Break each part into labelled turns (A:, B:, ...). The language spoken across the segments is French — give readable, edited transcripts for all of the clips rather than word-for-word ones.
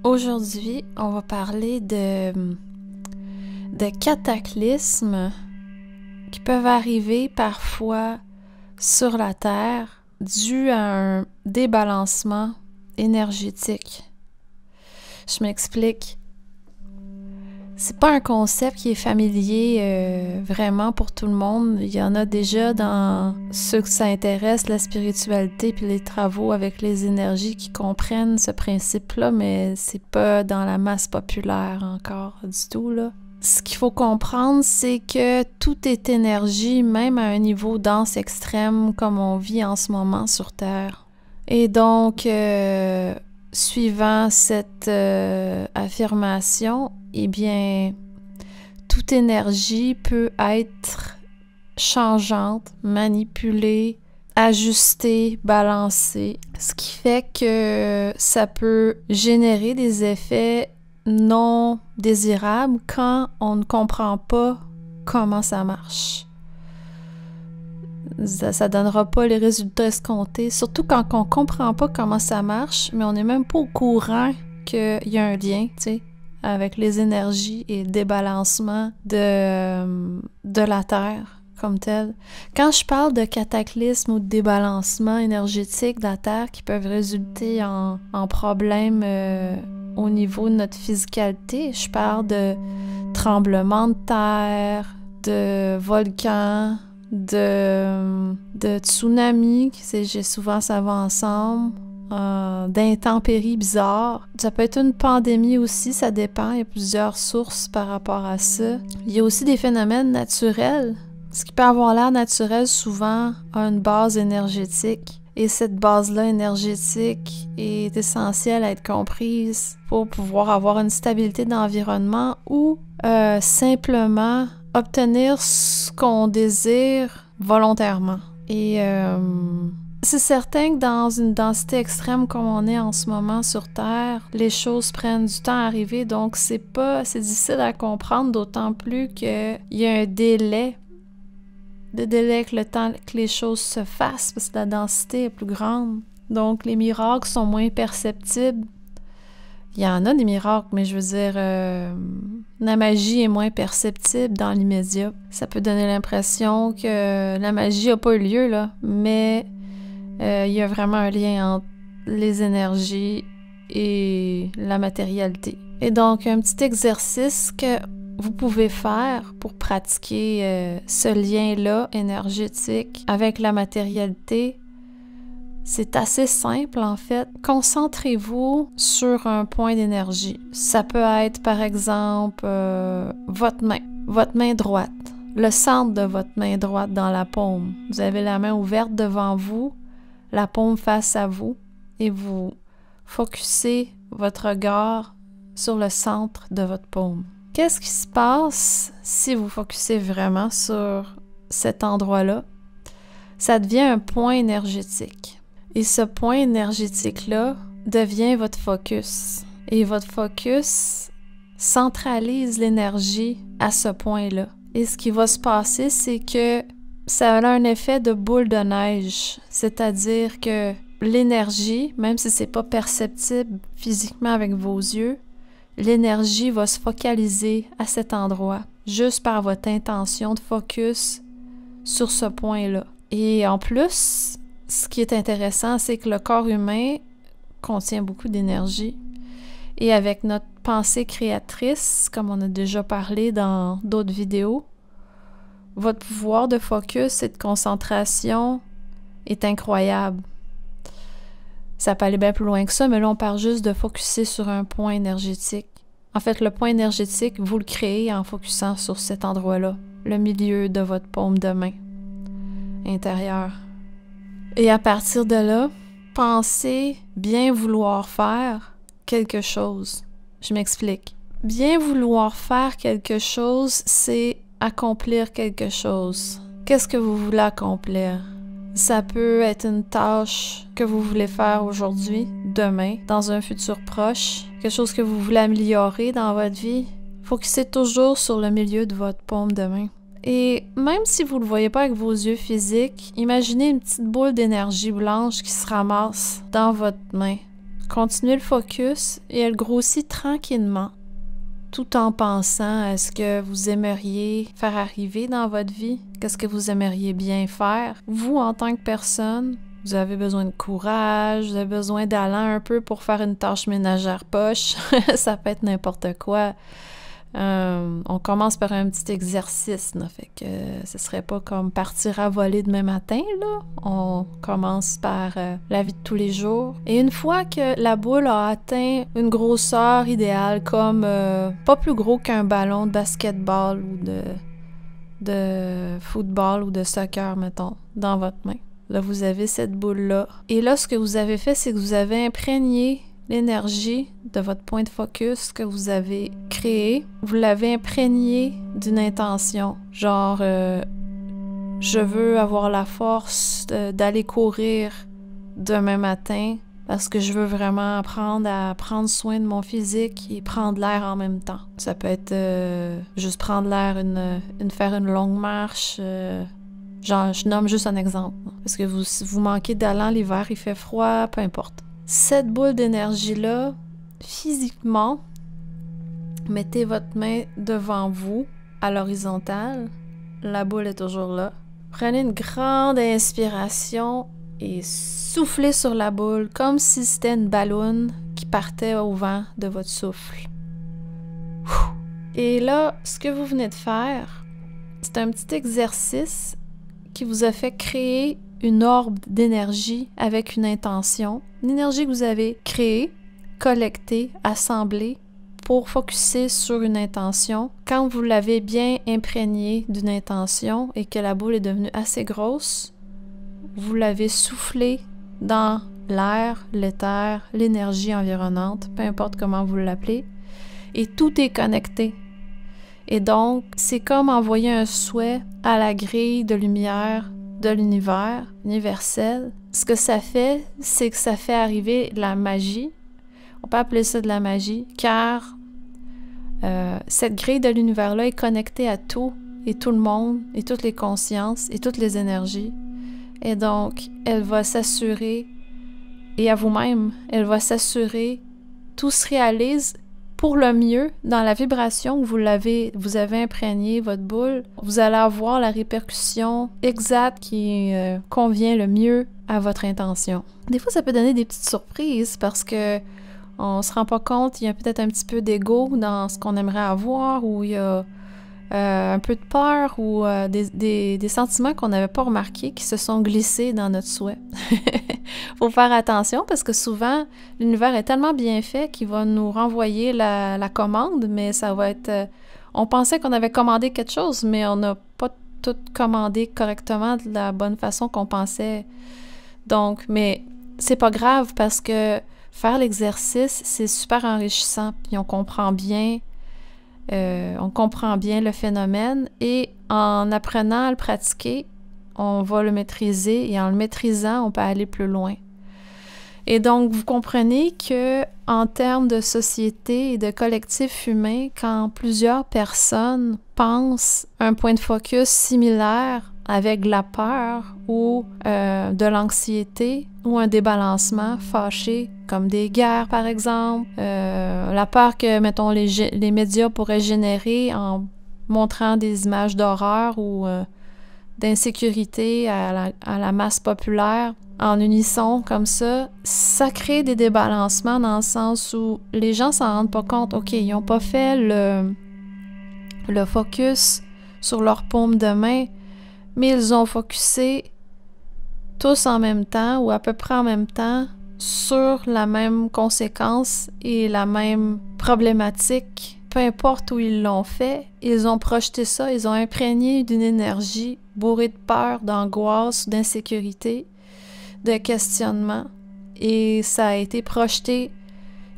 A: Aujourd'hui, on va parler de cataclysmes qui peuvent arriver parfois sur la Terre dû à un débalancement énergétique. Je m'explique. C'est pas un concept qui est familier vraiment pour tout le monde. Il y en a déjà dans ceux que ça intéresse, la spiritualité puis les travaux avec les énergies qui comprennent ce principe-là, mais c'est pas dans la masse populaire encore du tout, là. Ce qu'il faut comprendre, c'est que tout est énergie, même à un niveau dense extrême comme on vit en ce moment sur Terre. Et donc, suivant cette affirmation, eh bien, toute énergie peut être changeante, manipulée, ajustée, balancée, ce qui fait que ça peut générer des effets non désirables quand on ne comprend pas comment ça marche. Ça donnera pas les résultats escomptés, surtout quand on comprend pas comment ça marche, mais on n'est même pas au courant qu'il y a un lien, tu sais, avec les énergies et le débalancement de la Terre comme tel. Quand je parle de cataclysme ou de débalancement énergétique de la Terre qui peuvent résulter en problèmes au niveau de notre physicalité, je parle de tremblements de terre, de volcans, de tsunamis, souvent ça va ensemble, d'intempéries bizarres. Ça peut être une pandémie aussi, ça dépend, il y a plusieurs sources par rapport à ça. Il y a aussi des phénomènes naturels. Ce qui peut avoir l'air naturel souvent a une base énergétique. Et cette base-là énergétique est essentielle à être comprise pour pouvoir avoir une stabilité d'environnement ou simplement obtenir ce qu'on désire volontairement. Et c'est certain que dans une densité extrême comme on est en ce moment sur Terre, les choses prennent du temps à arriver, donc c'est difficile à comprendre, d'autant plus qu'il y a un délai avec le temps que les choses se fassent, parce que la densité est plus grande. Donc les miracles sont moins perceptibles. Il y en a des miracles, mais je veux dire, la magie est moins perceptible dans l'immédiat. Ça peut donner l'impression que la magie n'a pas eu lieu, là, mais il y a vraiment un lien entre les énergies et la matérialité. Et donc, un petit exercice que vous pouvez faire pour pratiquer ce lien-là énergétique avec la matérialité, c'est assez simple en fait. Concentrez-vous sur un point d'énergie. Ça peut être par exemple votre main droite, le centre de votre main droite dans la paume. Vous avez la main ouverte devant vous, la paume face à vous et vous focussez votre regard sur le centre de votre paume. Qu'est-ce qui se passe si vous focussez vraiment sur cet endroit-là? Ça devient un point énergétique. Et ce point énergétique-là devient votre focus. Et votre focus centralise l'énergie à ce point-là. Et ce qui va se passer, c'est que ça a un effet de boule de neige. C'est-à-dire que l'énergie, même si c'est pas perceptible physiquement avec vos yeux, l'énergie va se focaliser à cet endroit, juste par votre intention de focus sur ce point-là. Et en plus, ce qui est intéressant, c'est que le corps humain contient beaucoup d'énergie. Et avec notre pensée créatrice, comme on a déjà parlé dans d'autres vidéos, votre pouvoir de focus et de concentration est incroyable. Ça peut aller bien plus loin que ça, mais là, on parle juste de focusser sur un point énergétique. En fait, le point énergétique, vous le créez en focusant sur cet endroit-là, le milieu de votre paume de main intérieure. Et à partir de là, pensez bien vouloir faire quelque chose. Je m'explique. Bien vouloir faire quelque chose, c'est accomplir quelque chose. Qu'est-ce que vous voulez accomplir? Ça peut être une tâche que vous voulez faire aujourd'hui, demain, dans un futur proche, quelque chose que vous voulez améliorer dans votre vie. Focussez toujours sur le milieu de votre paume de main. Et même si vous ne le voyez pas avec vos yeux physiques, imaginez une petite boule d'énergie blanche qui se ramasse dans votre main. Continuez le focus et elle grossit tranquillement, tout en pensant à ce que vous aimeriez faire arriver dans votre vie, qu'est-ce que vous aimeriez bien faire. Vous, en tant que personne, vous avez besoin de courage, vous avez besoin d'allant un peu pour faire une tâche ménagère poche. Ça peut être n'importe quoi. On commence par un petit exercice, là, fait que ce serait pas comme partir à voler demain matin, là. On commence par la vie de tous les jours. Et une fois que la boule a atteint une grosseur idéale, comme pas plus gros qu'un ballon de basketball ou de football ou de soccer, mettons, dans votre main. Là, vous avez cette boule-là. Et là, ce que vous avez fait, c'est que vous avez imprégné l'énergie de votre point de focus que vous avez créé. Vous l'avez imprégné d'une intention. Genre, je veux avoir la force d'aller courir demain matin parce que je veux vraiment apprendre à prendre soin de mon physique et prendre l'air en même temps. Ça peut être juste prendre l'air, faire une longue marche. Genre, je nomme juste un exemple. Parce que vous manquez d'allant, l'hiver, il fait froid, peu importe. Cette boule d'énergie-là, physiquement, mettez votre main devant vous, à l'horizontale. La boule est toujours là. Prenez une grande inspiration et soufflez sur la boule comme si c'était une balloune qui partait au vent de votre souffle. Et là, ce que vous venez de faire, c'est un petit exercice qui vous a fait créer une orbe d'énergie avec une intention. Une énergie que vous avez créée, collectée, assemblée pour focusser sur une intention. Quand vous l'avez bien imprégnée d'une intention et que la boule est devenue assez grosse, vous l'avez soufflée dans l'air, l'éther, l'énergie environnante, peu importe comment vous l'appelez, et tout est connecté. Et donc, c'est comme envoyer un souhait à la grille de lumière de l'univers universel. Ce que ça fait, c'est que ça fait arriver la magie. On peut appeler ça de la magie, car cette grille de l'univers-là est connectée à tout et tout le monde, et toutes les consciences, et toutes les énergies. Et donc, elle va s'assurer, et à vous-même, elle va s'assurer, tout se réalise pour le mieux, dans la vibration où vous avez imprégné votre boule, vous allez avoir la répercussion exacte qui convient le mieux à votre intention. Des fois, ça peut donner des petites surprises parce que on se rend pas compte, il y a peut-être un petit peu d'ego dans ce qu'on aimerait avoir, ou il y a un peu de peur ou des sentiments qu'on n'avait pas remarqués qui se sont glissés dans notre souhait. Faut faire attention parce que souvent, l'univers est tellement bien fait qu'il va nous renvoyer la commande, mais ça va être... on pensait qu'on avait commandé quelque chose, mais on n'a pas tout commandé correctement de la bonne façon qu'on pensait. Donc, mais c'est pas grave parce que faire l'exercice, c'est super enrichissant, puis on comprend bien le phénomène et en apprenant à le pratiquer, on va le maîtriser et en le maîtrisant, on peut aller plus loin. Et donc, vous comprenez que en termes de société et de collectif humain, quand plusieurs personnes pensent un point de focus similaire avec de la peur ou de l'anxiété ou un débalancement fâché, comme des guerres par exemple, la peur que, mettons, les médias pourraient générer en montrant des images d'horreur ou d'insécurité à la masse populaire, en unisson comme ça crée des débalancements dans le sens où les gens s'en rendent pas compte. OK, ils n'ont pas fait le focus sur leur paume de main, mais ils ont focusé tous en même temps ou à peu près en même temps sur la même conséquence et la même problématique. Peu importe où ils l'ont fait, ils ont projeté ça, ils ont imprégné d'une énergie bourrée de peur, d'angoisse, d'insécurité, de questionnement, et ça a été projeté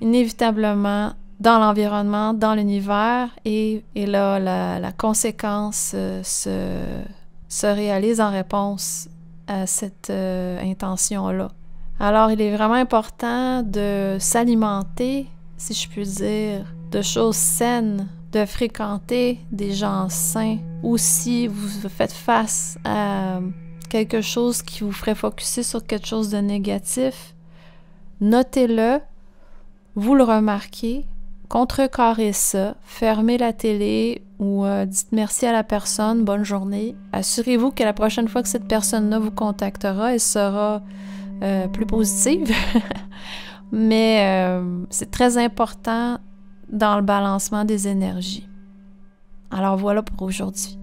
A: inévitablement dans l'environnement, dans l'univers, et là, la conséquence se réalise en réponse à cette intention-là. Alors, il est vraiment important de s'alimenter, si je puis dire, de choses saines, de fréquenter des gens sains, ou si vous faites face à quelque chose qui vous ferait focusser sur quelque chose de négatif, notez-le, vous le remarquez, contrecarrez ça, fermez la télé ou dites merci à la personne, bonne journée. Assurez-vous que la prochaine fois que cette personne-là vous contactera, elle sera plus positive. Mais c'est très important dans le balancement des énergies. Alors voilà pour aujourd'hui.